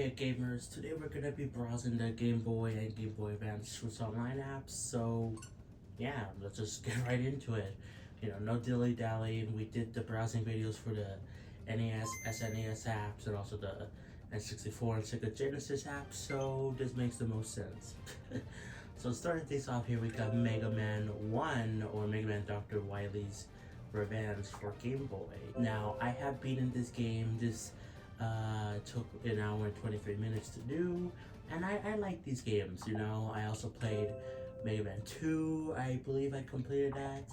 Hey gamers, today we're gonna be browsing the Game Boy and Game Boy Advance Switch Online apps, so yeah, let's just get right into it. No dilly dally. We did the browsing videos for the NES, SNES apps, and also the N64 and Sega Genesis apps, so this makes the most sense. So starting things off here, we got Mega Man 1, or Mega Man Dr. Wily's Revenge for Game Boy. Now, I have beaten this game. This took an hour and 23 minutes to do, and I like these games. I also played Mega Man 2, I believe I completed that.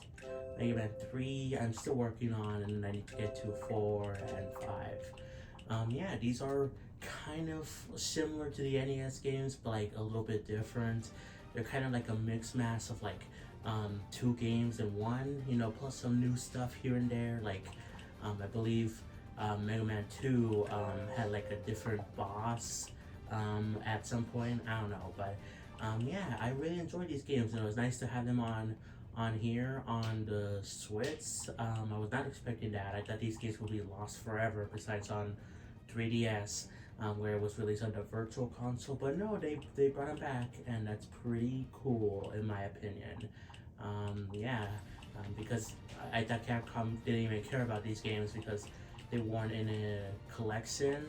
Mega Man 3, I'm still working on, and then I need to get to 4 and 5. Yeah, these are kind of similar to the NES games, but like a little bit different. They're kind of like a mixed mass of like two games in one, plus some new stuff here and there. Like, I believe Mega Man 2 had like a different boss at some point. I don't know, but yeah, I really enjoyed these games. It was nice to have them on here on the Switch. I was not expecting that. I thought these games would be lost forever, besides on 3DS, where it was released on the Virtual Console. But no, they brought them back, and that's pretty cool in my opinion. Yeah, because I thought Capcom didn't even care about these games because they weren't in a collection.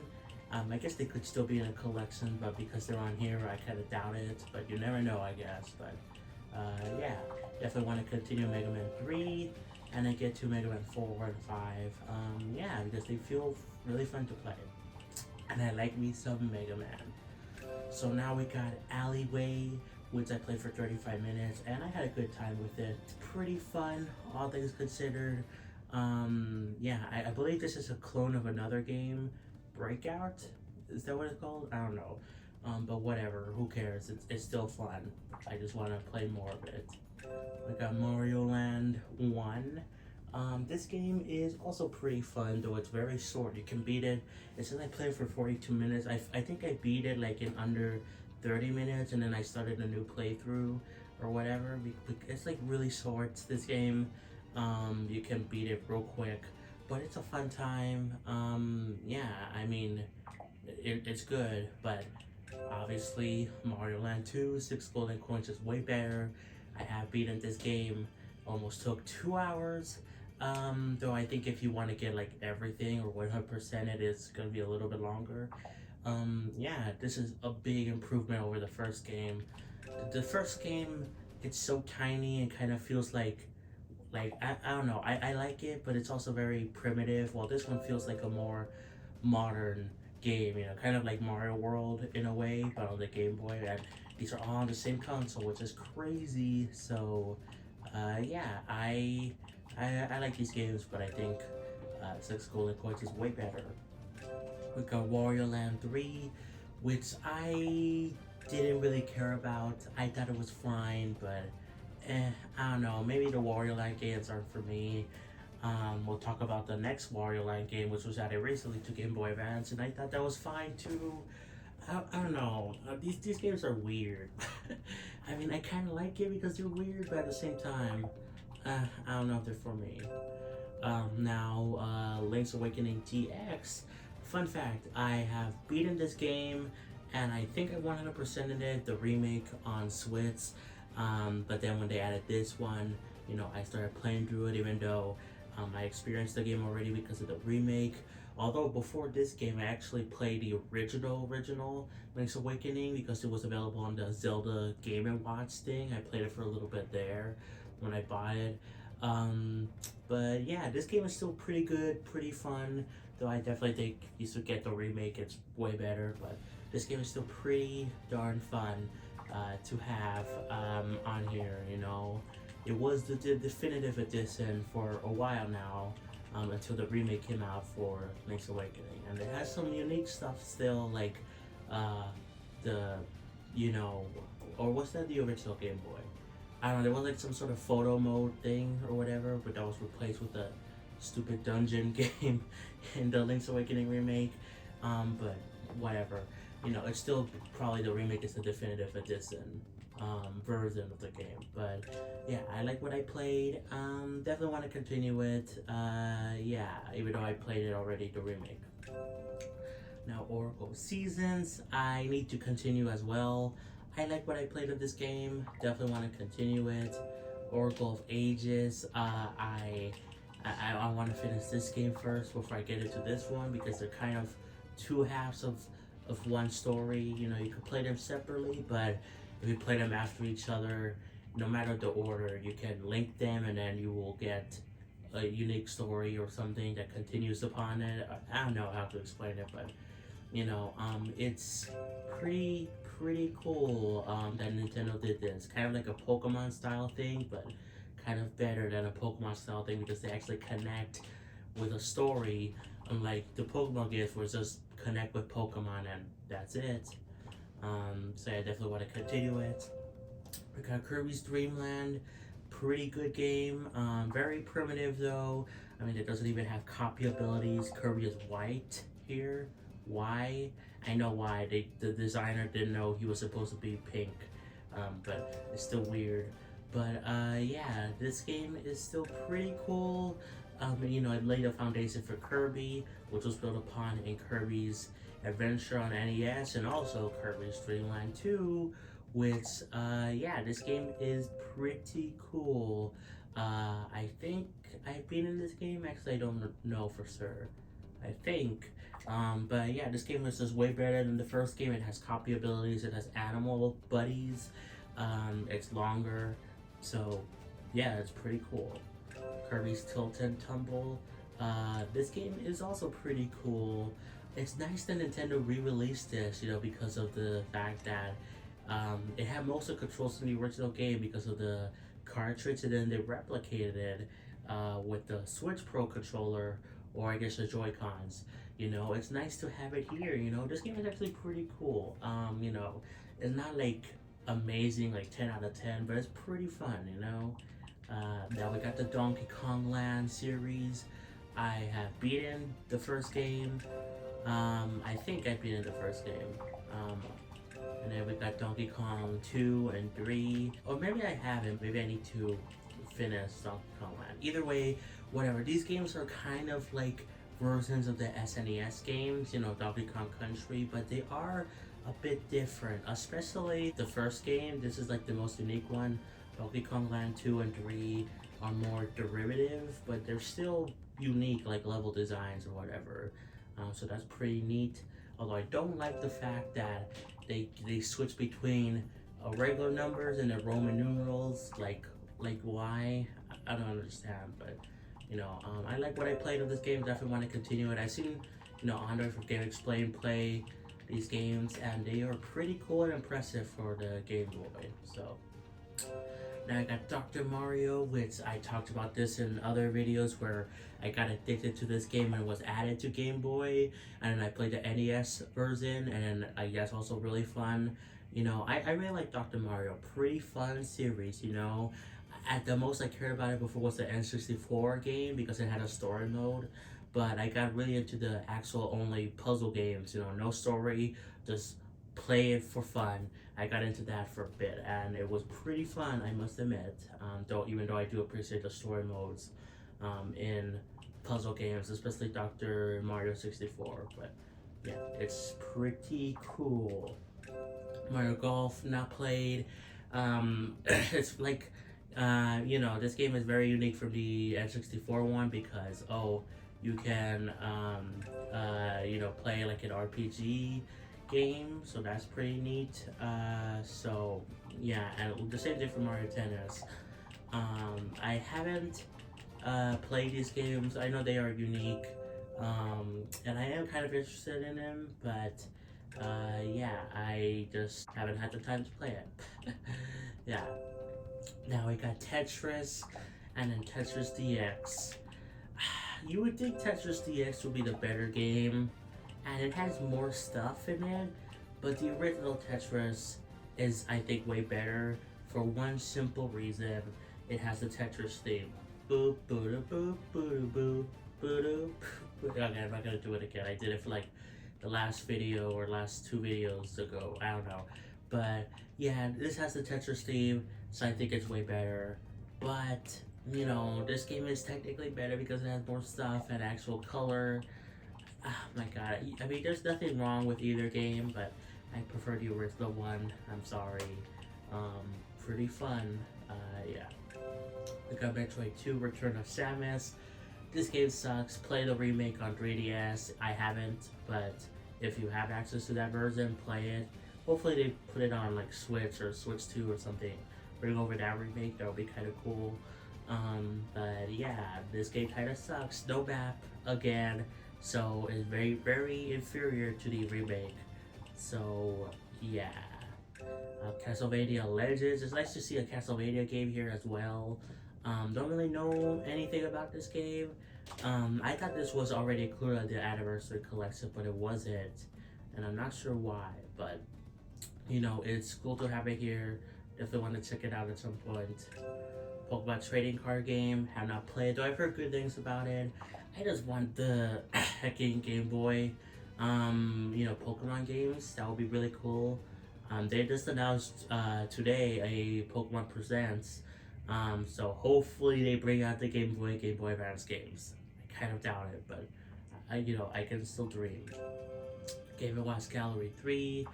I guess they could still be in a collection, but because they're on here, I kind of doubt it. But you never know, I guess. But yeah, definitely want to continue Mega Man 3, and then get to Mega Man 4 and 5. Yeah, because they feel really fun to play, and I like me some Mega Man. So now we got Alleyway, which I played for 35 minutes, and I had a good time with it. Pretty fun, all things considered. Yeah, I believe this is a clone of another game, Breakout. Is that what it's called? I don't know. But whatever, who cares? It's still fun. I just want to play more of it. We got Mario Land 1. This game is also pretty fun, though it's very short. You can beat it. It says I played for 42 minutes. I think I beat it like in under 30 minutes, and then I started a new playthrough or whatever. It's like really short, this game. You can beat it real quick, but it's a fun time. Yeah, I mean, it's good, but obviously Mario Land 2, 6 golden coins is way better. I have beaten this game, almost took 2 hours. Though I think if you want to get like everything or 100%, it is going to be a little bit longer. Yeah, this is a big improvement over the first game. The first game, it's so tiny and kind of feels like I don't know, I like it, but it's also very primitive. While this one feels like a more modern game, kind of like Mario World in a way, but on the Game Boy. And these are all on the same console, which is crazy. So yeah, I like these games, but I think 6 golden coins is way better. We got Wario Land 3, which I didn't really care about. I thought it was fine, but I don't know, maybe the Wario Land games aren't for me. We'll talk about the next Wario Land game, which was added recently to Game Boy Advance, and I thought that was fine too. I don't know, these games are weird. I mean, I kind of like it because they're weird, but at the same time, I don't know if they're for me. Now, Link's Awakening GX. Fun fact, I have beaten this game, and I think I 100%ed it, the remake on Switch. But then when they added this one, I started playing through it, even though I experienced the game already because of the remake. Although before this game, I actually played the original Link's Awakening because it was available on the Zelda Game & Watch thing. I played it for a little bit there when I bought it. But yeah, this game is still pretty good, pretty fun. Though I definitely think you should get the remake, it's way better. But this game is still pretty darn fun to have on here, It was the definitive edition for a while now, until the remake came out for Link's Awakening. And it has some unique stuff still, like or was that the original Game Boy? I don't know, there was like some sort of photo mode thing or whatever, but that was replaced with the stupid dungeon game in the Link's Awakening remake. But whatever. It's still probably the remake is the definitive edition version of the game. But yeah, I like what I played. Definitely want to continue it. Yeah, even though I played it already, the remake. Now, Oracle Seasons, I need to continue as well. I like what I played of this game. Definitely want to continue it. Oracle of Ages, I want to finish this game first before I get into this one because they're kind of two halves of one story. You know, you could play them separately, but if you play them after each other, no matter the order, you can link them and then you will get a unique story or something that continues upon it. I don't know how to explain it, but you know, it's pretty cool that Nintendo did this. Kind of like a Pokemon style thing, but kind of better than a Pokemon style thing because they actually connect with a story, unlike the Pokemon games where it's just connect with Pokemon and that's it. So I definitely want to continue it. We got Kirby's Dream Land, pretty good game. Very primitive though. I mean, it doesn't even have copy abilities. Kirby is white here. Why? I know why. The designer didn't know he was supposed to be pink, but it's still weird. But yeah, this game is still pretty cool. You know, it laid a foundation for Kirby, which was built upon in Kirby's Adventure on NES and also Kirby's Dream Land 2, which, yeah, this game is pretty cool. I think I've been in this game. Actually, I don't know for sure. I think. But yeah, this game is just way better than the first game. It has copy abilities. It has animal buddies. It's longer. So yeah, it's pretty cool. Kirby's Tilt and Tumble. This game is also pretty cool. It's nice that Nintendo re-released this, you know, because of the fact that it had most of the controls in the original game because of the cartridge, and then they replicated it with the Switch Pro controller, or I guess the Joy-Cons. You know, it's nice to have it here, you know. This game is actually pretty cool. You know, it's not like amazing, like 10 out of 10, but it's pretty fun, you know. Now we got the Donkey Kong Land series. I have beaten the first game. I think I beaten the first game. And then we got Donkey Kong 2 and 3. Or maybe I haven't. Maybe I need to finish Donkey Kong Land. Either way, whatever. These games are kind of like versions of the SNES games, you know, Donkey Kong Country, but they are a bit different. Especially the first game. This is like the most unique one. Donkey Kong Land 2 and 3 are more derivative, but they're still unique, like level designs or whatever. So that's pretty neat. Although I don't like the fact that they switch between regular numbers and the Roman numerals. Like why? I don't understand. But you know, I like what I played of this game. Definitely want to continue it. I've seen, you know, Andre from GameXplain play these games, and they are pretty cool and impressive for the Game Boy. So. Now I got Dr. Mario, which I talked about this in other videos where I got addicted to this game and it was added to Game Boy, and I played the NES version, and I guess also really fun. You know, I really like Dr. Mario. Pretty fun series, you know. At the most I cared about it before was the N64 game because it had a story mode, but I got really into the actual only puzzle games, you know, no story, just play it for fun. I got into that for a bit, and it was pretty fun, I must admit. Even though I do appreciate the story modes in puzzle games, especially Dr. Mario 64. But yeah, it's pretty cool. Mario Golf, not played. It's like, you know, this game is very unique from the N64 one because, you can, you know, play like an RPG game, so that's pretty neat. So yeah, and the same thing for Mario Tennis. I haven't played these games. I know they are unique, and I am kind of interested in them, but yeah, I just haven't had the time to play it. Yeah. Now we got Tetris, and then Tetris DX. You would think Tetris DX would be the better game, and it has more stuff in it, but the original Tetris is, I think, way better for one simple reason. It has the Tetris theme. Boop, boop, boop, boop, boop, boop, boop. Okay, I'm not gonna do it again. I did it for like the last video or last 2 videos ago. I don't know. But yeah, this has the Tetris theme, so I think it's way better. But, you know, this game is technically better because it has more stuff and actual color. Oh my god. I mean, there's nothing wrong with either game, but I prefer the original one. I'm sorry. Um, Pretty fun. Yeah. We got Metroid 2 Return of Samus. This game sucks. Play the remake on 3DS. I haven't, but if you have access to that version, play it. Hopefully they put it on like Switch or Switch 2 or something. Bring over that remake. That would be kind of cool. But yeah, this game kind of sucks. No map again, so it's very very inferior to the remake. So yeah. Castlevania Legends. It's nice to see a Castlevania game here as well. Don't really know anything about this game. I thought this was already included in the anniversary collection, but it wasn't, and I'm not sure why. But you know, it's cool to have it here. Definitely want to check it out at some point. Pokemon trading card game. Have not played, though I've heard good things about it. I just want the hacking Game Boy, you know, Pokemon games. That would be really cool. They just announced today a Pokemon Presents. So hopefully they bring out the Game Boy Advance games. I kind of doubt it, but you know, I can still dream. Game & Watch Gallery 3.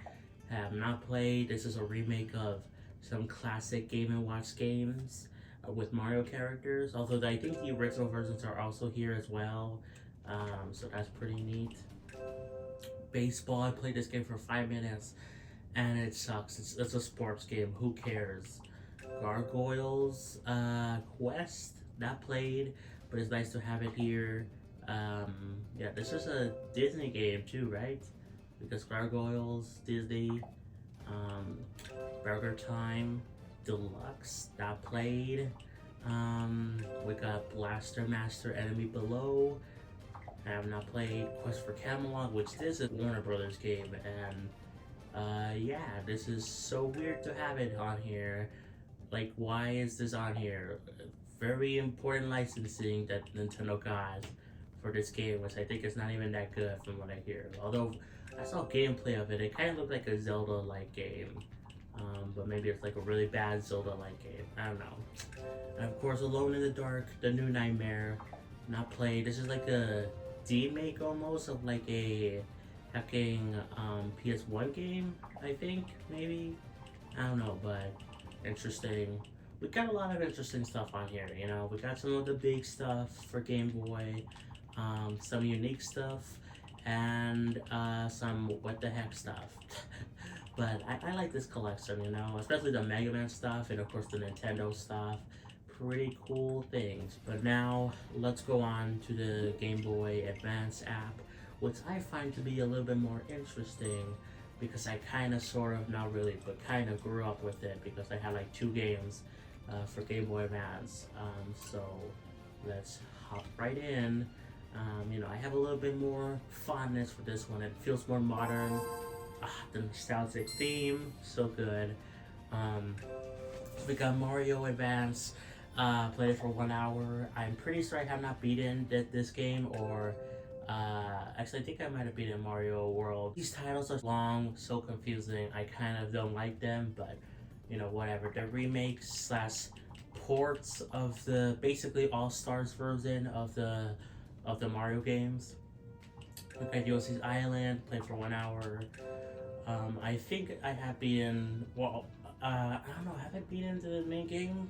Have not played. This is a remake of some classic Game & Watch games with Mario characters. Although I think the original versions are also here as well. So that's pretty neat. Baseball. I played this game for 5 minutes and it sucks. It's a sports game. Who cares? Gargoyles Quest. Not played, but it's nice to have it here. Yeah, this is a Disney game too, right? Because Gargoyles, Disney. Burger Time Deluxe. Not played. We got Blaster Master Enemy Below. I have not played Quest for Camelot, which this is a Warner Brothers game, and yeah, this is so weird to have it on here. Like, why is this on here? Very important licensing that Nintendo got for this game, which I think is not even that good from what I hear. Although I saw gameplay of it, it kind of looked like a Zelda-like game. But maybe it's like a really bad Zelda-like game. I don't know. And of course, Alone in the Dark, The New Nightmare. Not played. This is like a remake almost of like a hacking PS1 game, I think, maybe. I don't know, but interesting. We got a lot of interesting stuff on here, you know. We got some of the big stuff for Game Boy, some unique stuff, and some what the heck stuff. But I like this collection, you know, especially the Mega Man stuff and of course the Nintendo stuff. Pretty cool things. But now let's go on to the Game Boy Advance app, which I find to be a little bit more interesting because I kind of, sort of, not really, but kind of grew up with it because I had like 2 games for Game Boy Advance. So let's hop right in. You know, I have a little bit more fondness for this one. It feels more modern. The nostalgic theme, so good. We got Mario Advance. Played it for 1 hour. I'm pretty sure I have not beaten this game, or actually I think I might have beaten Mario World. These titles are long, so confusing. I kind of don't like them, but you know, whatever. They're remakes slash ports of the basically All-Stars version of the Mario games. Okay, Yoshi's Island, played for 1 hour. I think I have beaten, well, I don't know, have I beaten the main game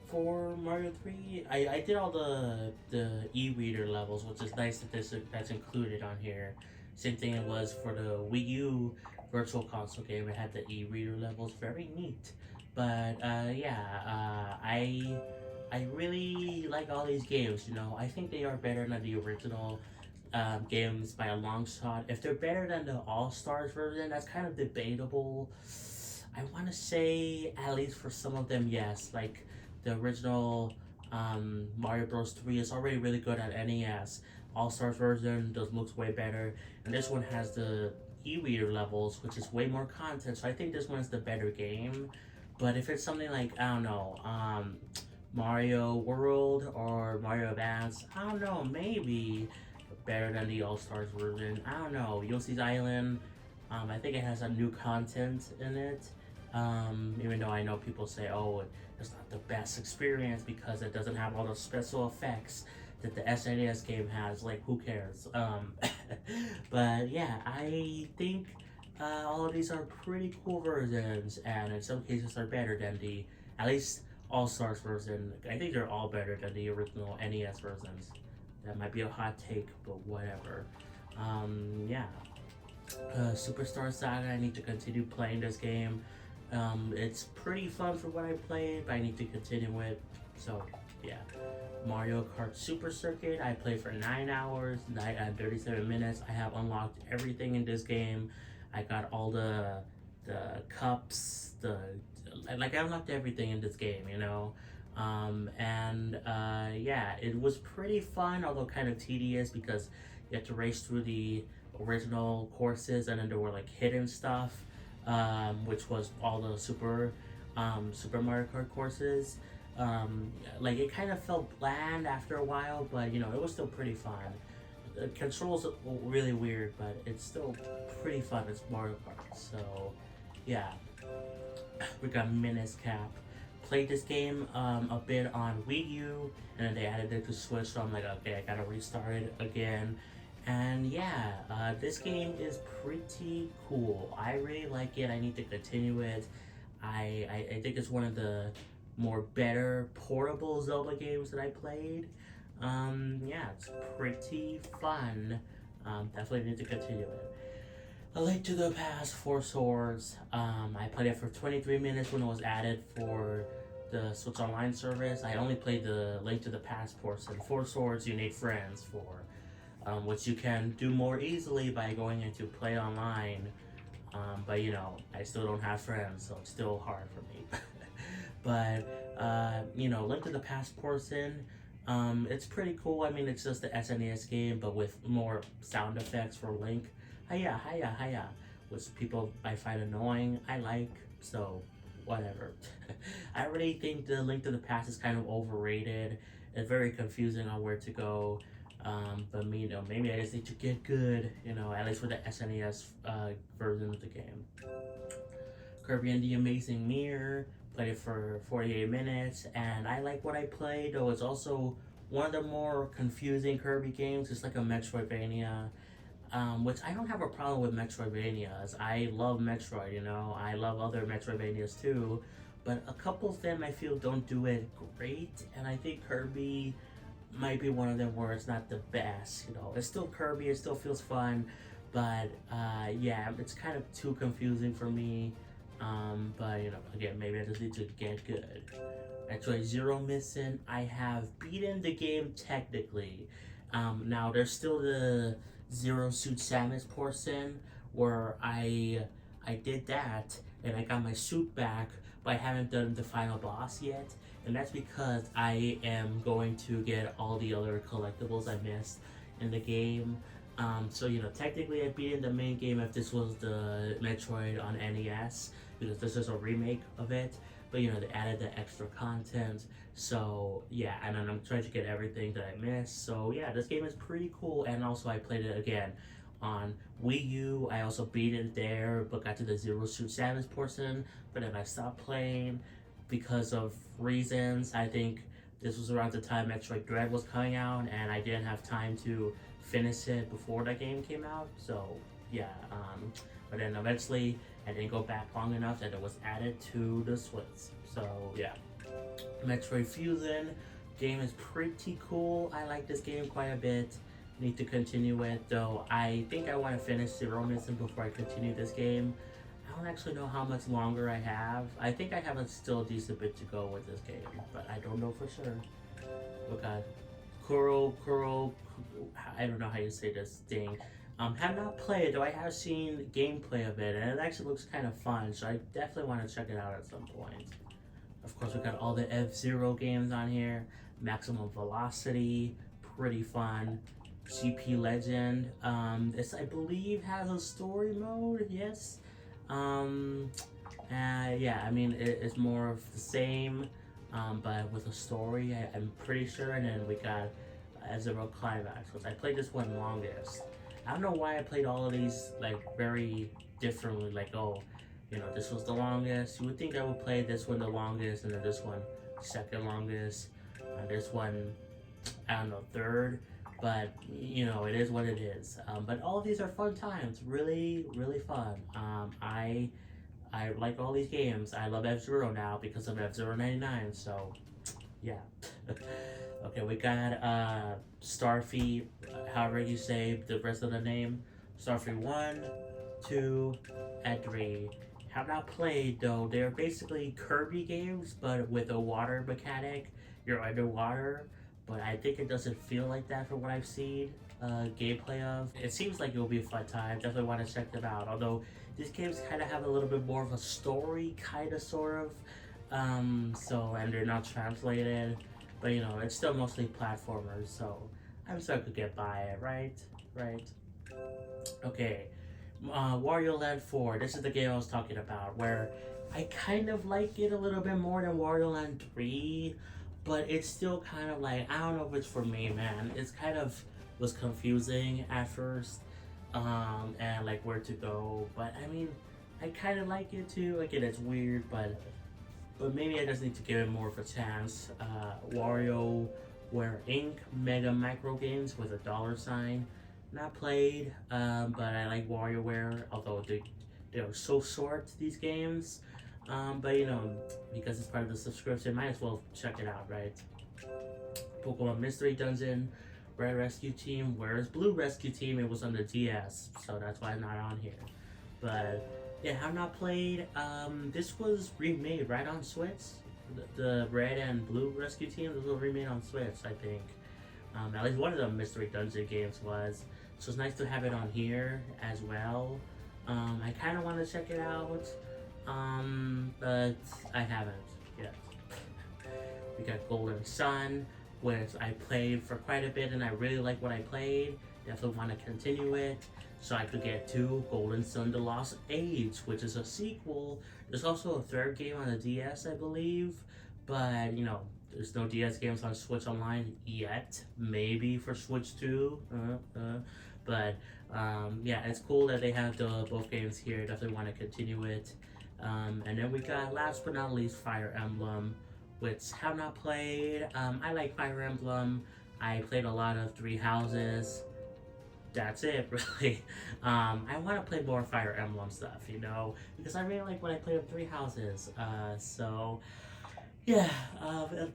for Mario 3? I did all the e-reader levels, which is nice that that's included on here. Same thing it was for the Wii U Virtual Console game. It had the e-reader levels, very neat. But yeah, I really like all these games, you know. I think they are better than the original games by a long shot. If they're better than the All-Stars version, that's kind of debatable. I want to say, at least for some of them, yes. Like, the original Mario Bros. 3 is already really good at NES. All-Stars version does looks way better. And this one has the e-reader levels, which is way more content. So I think this one's the better game. But if it's something like, I don't know, Mario World or Mario Advance, I don't know, maybe better than the All-Stars version. I don't know. Yoshi's Island, I think it has some new content in it. Even though I know people say, oh, it's not the best experience because it doesn't have all the special effects that the SNES game has. Like, who cares? But yeah, I think all of these are pretty cool versions, and in some cases are better than the at least All Stars version. I think they're all better than the original NES versions. That might be a hot take, but whatever. Yeah. Superstar Saga, I need to continue playing this game. It's pretty fun for what I played, but I need to continue it. So, yeah. Mario Kart Super Circuit, I played for 9 hours, 37 minutes. I have unlocked everything in this game. I got all the cups, I unlocked everything in this game, you know. Yeah, it was pretty fun, although kind of tedious because you had to race through the original courses, and then there were like hidden stuff, which was all the Super Mario Kart courses. Like it kind of felt bland after a while, but you know it was still pretty fun. The controls were really weird, but it's still pretty fun. It's Mario Kart, so yeah. We got Menace Cap. Played this game a bit on Wii U, and then they added it to Switch, so I'm like, okay, I gotta restart it again. And yeah, this game is pretty cool. I really like it. I need to continue it. I think it's one of the more better portable Zelda games that I played. Yeah, it's pretty fun. Definitely need to continue it. A Link to the Past, Four Swords. I played it for 23 minutes when it was added for the Switch Online service. I only played the Link to the Past portion. Four Swords, you need friends for, which you can do more easily by going into Play Online. But you know, I still don't have friends, so it's still hard for me. But you know, Link to the Past portion, it's pretty cool. I mean, it's just the SNES game, but with more sound effects for Link. Hiya, hiya, hiya, which people I find annoying. I like, so whatever. I really think the Link to the Past is kind of overrated. It's very confusing on where to go. But me, you know, maybe I just need to get good, you know, at least with the SNES version of the game. Kirby and the Amazing Mirror, played it for 48 minutes, and I like what I played, though it's also one of the more confusing Kirby games. It's like a Metroidvania, which I don't have a problem with Metroidvanias. I love Metroid, you know, I love other Metroidvanias too, but a couple of them I feel don't do it great, and I think Kirby might be one of them where it's not the best, you know. It's still Kirby, it still feels fun, but yeah, it's kind of too confusing for me. But you know, again, maybe I just need to get good. Actually, Zero Mission, I have beaten the game technically. Now there's still the Zero Suit Samus portion where I did that and I got my suit back, but I haven't done the final boss yet, and that's because I am going to get all the other collectibles I missed in the game. So you know, technically I beat in the main game if this was the Metroid on NES, because this is a remake of it. But you know, they added the extra content. So yeah, and then I'm trying to get everything that I missed. So yeah, this game is pretty cool. And also I played it again on Wii U. I also beat it there, but got to the Zero Suit Samus portion. But then I stopped playing because of reasons. I think this was around the time Metroid Dread was coming out, and I didn't have time to finish it before that game came out. So yeah, but then eventually I didn't go back long enough that it was added to the Switch. So yeah, Metroid Fusion game is pretty cool. I like this game quite a bit. Need to continue it, though. I think I want to finish Zero Mission before I continue this game. I don't actually know how much longer I have. I think I have still a decent bit to go with this game, but I don't know for sure. Oh god. Kuro, I don't know how you say this thing. Have not played, though I have seen gameplay of it, and it actually looks kind of fun, so I definitely want to check it out at some point. Of course, we got all the F-Zero games on here. Maximum Velocity, pretty fun. GP Legend, this I believe has a story mode, yes. Yeah, I mean, it's more of the same, but with a story, I'm pretty sure. And then we got F-Zero Climax, which I played this one longest. I don't know why I played all of these like very differently, like, oh, you know, this was the longest. You would think I would play this one the longest, and then this one second longest, and this one I don't know, third, but you know, it is what it is. But all of these are fun times, really, really fun. I like all these games. I love F-Zero now because of F-Zero 99. So yeah. Okay, we got Starfy, however you say the rest of the name. Starfy 1, 2, and 3. Have not played though. They're basically Kirby games, but with a water mechanic. You're underwater, but I think it doesn't feel like that from what I've seen gameplay of. It seems like it will be a fun time. Definitely want to check them out. Although these games kind of have a little bit more of a story, kind of, sort of. So, and they're not translated, but you know, it's still mostly platformers, so I'm sure I could get by it, right? Right. Okay, Wario Land 4. This is the game I was talking about, where I kind of like it a little bit more than Wario Land 3, but it's still kind of like, I don't know if it's for me, man. It's kind of was confusing at first, and like where to go, but I mean, I kind of like it too. Again, it's weird, but maybe I just need to give it more of a chance. WarioWare Inc. Mega Micro Games with a dollar sign. Not played, but I like WarioWare, although they're so short, these games. But you know, because it's part of the subscription, might as well check it out, right? Pokemon Mystery Dungeon, Red Rescue Team. Where's Blue Rescue Team? It was on the DS, so that's why it's not on here. But yeah, have not played. This was remade right on Switch. The Red and Blue Rescue Team, this was remade on Switch, I think. At least one of the Mystery Dungeon games was. So it's nice to have it on here as well. I kind of want to check it out, but I haven't yet. We got Golden Sun, which I played for quite a bit and I really like what I played. Definitely want to continue it. So I could get to Golden Sun The Lost Age, which is a sequel. There's also a third game on the DS, I believe. But, you know, there's no DS games on Switch Online yet. Maybe for Switch 2. But, yeah, it's cool that they have both games here. Definitely want to continue it. And then we got, last but not least, Fire Emblem, which have not played. I like Fire Emblem. I played a lot of Three Houses. That's it, really. I want to play more Fire Emblem stuff, you know, because I really like when I play with Three Houses. So, yeah,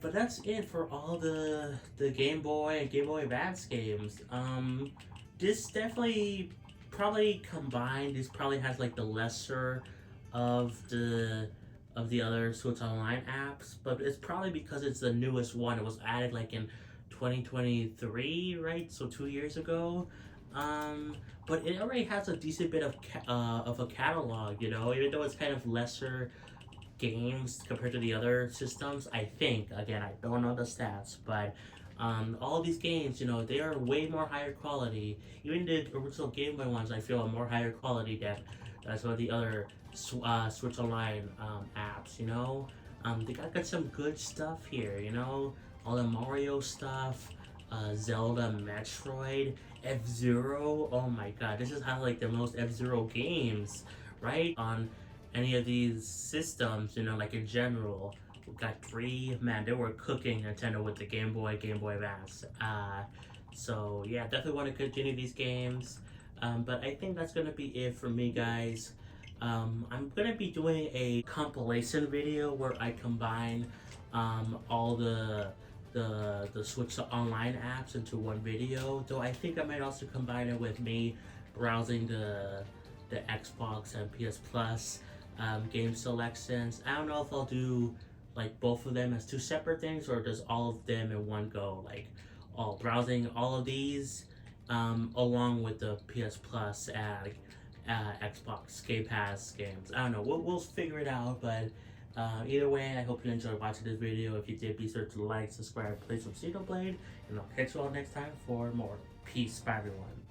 but that's it for all the Game Boy and Game Boy Advance games. This definitely, probably combined, this probably has like the lesser of the other Switch Online apps, but it's probably because it's the newest one. It was added like in 2023, right? So 2 years ago. But it already has a decent bit of a catalog, you know, even though it's kind of lesser games compared to the other systems. I think, again, I don't know the stats, but all these games, you know, they are way more higher quality. Even the original Game Boy ones, I feel, are more higher quality than some of the other Switch Online apps, you know. They got some good stuff here, you know, all the Mario stuff, Zelda, Metroid, F-Zero. Oh my god, this is how like the most F-Zero games, right? On any of these systems, you know, like in general. We got three, man, they were cooking Nintendo with the Game Boy, Game Boy Advance. So yeah, definitely want to continue these games. But I think that's gonna be it for me, guys. I'm gonna be doing a compilation video where I combine all the Switch Online apps into one video. Though I think I might also combine it with me browsing the Xbox and PS Plus game selections. I don't know if I'll do like both of them as two separate things or just all of them in one go, like all browsing all of these along with the PS Plus and Xbox Game Pass games. I don't know. We'll figure it out, but either way, I hope you enjoyed watching this video. If you did, be sure to like, subscribe, play some Xenoblade, and I'll catch you all next time for more. Peace, bye everyone.